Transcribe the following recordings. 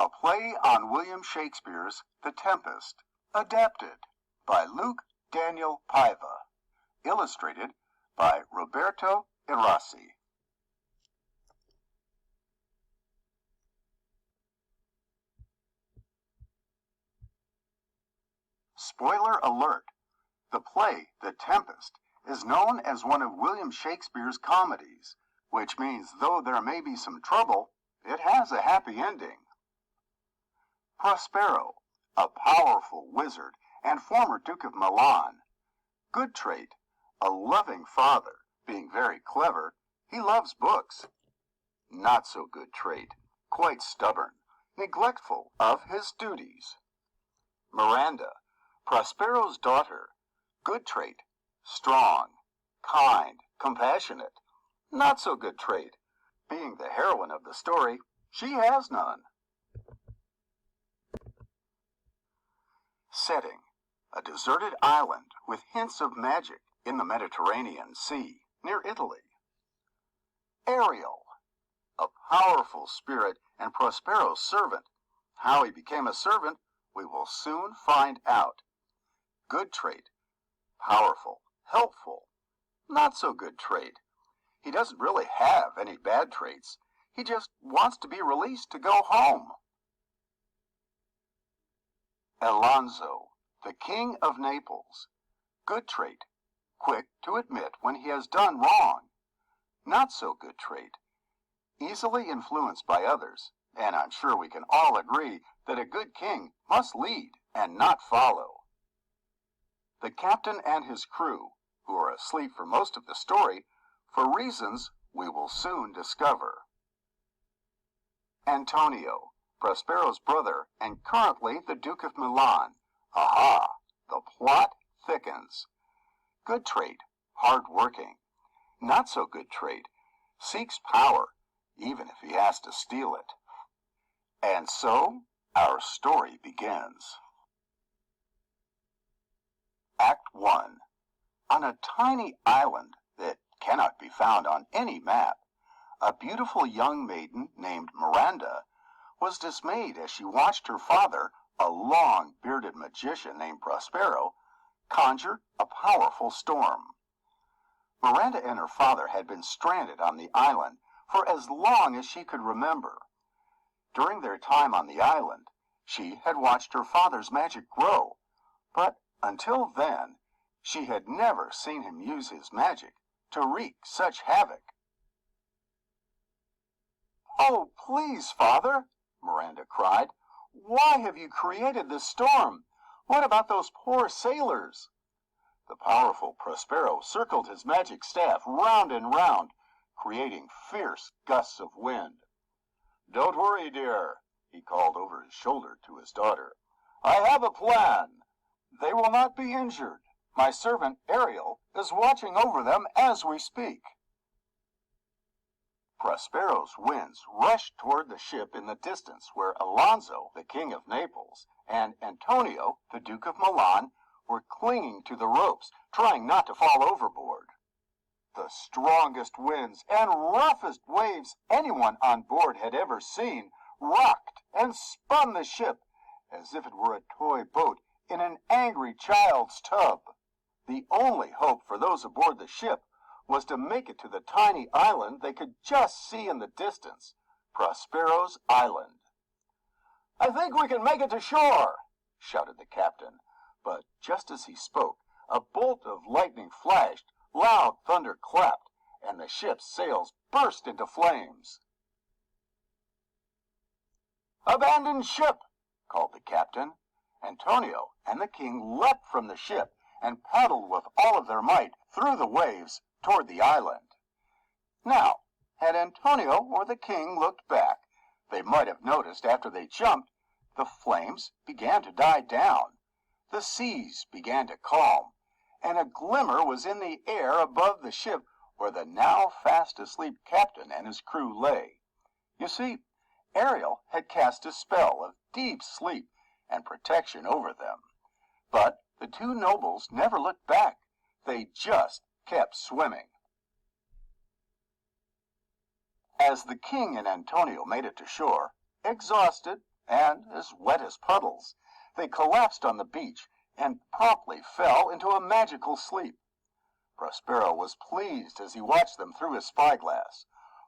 A play on William Shakespeare's The Tempest, adapted by Luke Daniel Paiva, illustrated by Roberto Erasi. Spoiler alert! The play, The Tempest, is known as one of William Shakespeare's comedies, which means though there may be some trouble, it has a happy ending. Prospero, a powerful wizard and former Duke of Milan. Good trait, a loving father, being very clever, he loves books. Not so good trait, quite stubborn, neglectful of his duties. Miranda, Prospero's daughter. Good trait, strong, kind, compassionate. Not so good trait, being the heroine of the story, she has none. Setting, a deserted island with hints of magic in the Mediterranean Sea, near Italy. Ariel, a powerful spirit and Prospero's servant. How he became a servant, we will soon find out. Good trait, powerful, helpful. Not so good trait. He doesn't really have any bad traits. He just wants to be released to go home. Alonso, the King of Naples. Good trait, quick to admit when he has done wrong. Not so good trait, easily influenced by others, and I'm sure we can all agree that a good king must lead and not follow. The captain and his crew, who are asleep for most of the story, for reasons we will soon discover. Antonio, Prospero's brother and currently the Duke of Milan. Aha! The plot thickens. Good trait, hard-working. Not so good trait, seeks power, even if he has to steal it. And so, our story begins. Act 1. On a tiny island that cannot be found on any map, a beautiful young maiden named Miranda was dismayed as she watched her father, a long-bearded magician named Prospero, conjure a powerful storm. Miranda and her father had been stranded on the island for as long as she could remember. During their time on the island, she had watched her father's magic grow, but until then, she had never seen him use his magic to wreak such havoc. "Oh, please, Father," Miranda cried. "Why have you created this storm? What about those poor sailors?" The powerful Prospero circled his magic staff round and round, creating fierce gusts of wind. "Don't worry, dear," he called over his shoulder to his daughter. "I have a plan. They will not be injured. My servant Ariel is watching over them as we speak." Prospero's winds rushed toward the ship in the distance where Alonso, the King of Naples, and Antonio, the Duke of Milan, were clinging to the ropes, trying not to fall overboard. The strongest winds and roughest waves anyone on board had ever seen rocked and spun the ship as if it were a toy boat in an angry child's tub. The only hope for those aboard the ship was to make it to the tiny island they could just see in the distance, Prospero's Island. "I think we can make it to shore," shouted the captain, but just as he spoke, a bolt of lightning flashed, loud thunder clapped, and the ship's sails burst into flames. "Abandon ship!" called the captain. Antonio and the king leapt from the ship and paddled with all of their might through the waves toward the island. Now, had Antonio or the king looked back, they might have noticed after they jumped, the flames began to die down, the seas began to calm, and a glimmer was in the air above the ship where the now fast asleep captain and his crew lay. You see, Ariel had cast a spell of deep sleep and protection over them. But the two nobles never looked back. They just kept swimming. As the king and Antonio made it to shore, exhausted and as wet as puddles. They collapsed on the beach and promptly fell into a magical sleep. Prospero was pleased as he watched them through his spyglass.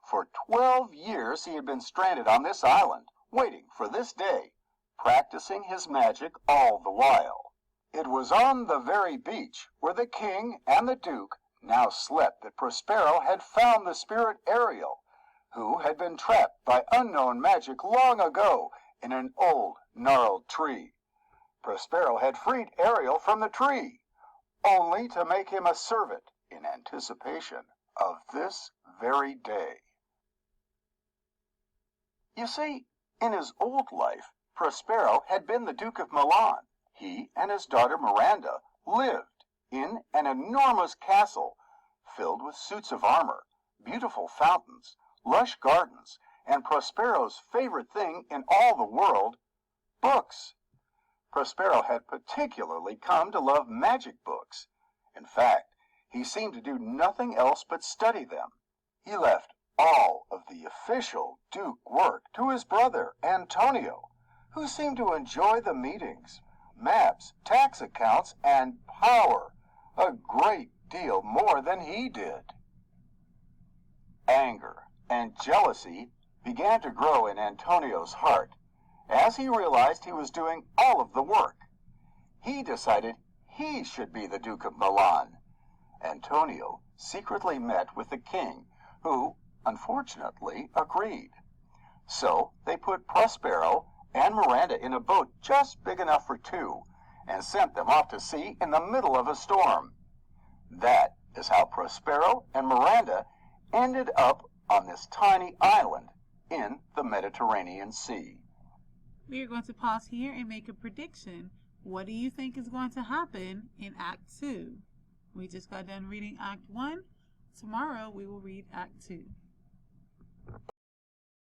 For 12 years he had been stranded on this island, waiting for this day, practicing his magic all the while. It was on the very beach where the king and the duke now slept that Prospero had found the spirit Ariel, who had been trapped by unknown magic long ago in an old gnarled tree. Prospero had freed Ariel from the tree, only to make him a servant in anticipation of this very day. You see, in his old life, Prospero had been the Duke of Milan. He and his daughter Miranda lived in an enormous castle filled with suits of armor, beautiful fountains, lush gardens, and Prospero's favorite thing in all the world, books. Prospero had particularly come to love magic books. In fact, he seemed to do nothing else but study them. He left all of the official Duke work to his brother Antonio, who seemed to enjoy the meetings, maps, tax accounts, and power a great deal more than he did. Anger and jealousy began to grow in Antonio's heart as he realized he was doing all of the work. He decided he should be the Duke of Milan. Antonio secretly met with the king, who, unfortunately, agreed. So they put Prospero and Miranda in a boat just big enough for two and sent them off to sea in the middle of a storm. That is how Prospero and Miranda ended up on this tiny island in the Mediterranean Sea. We are going to pause here and make a prediction. What do you think is going to happen in Act 2? We just got done reading Act 1. Tomorrow we will read Act 2.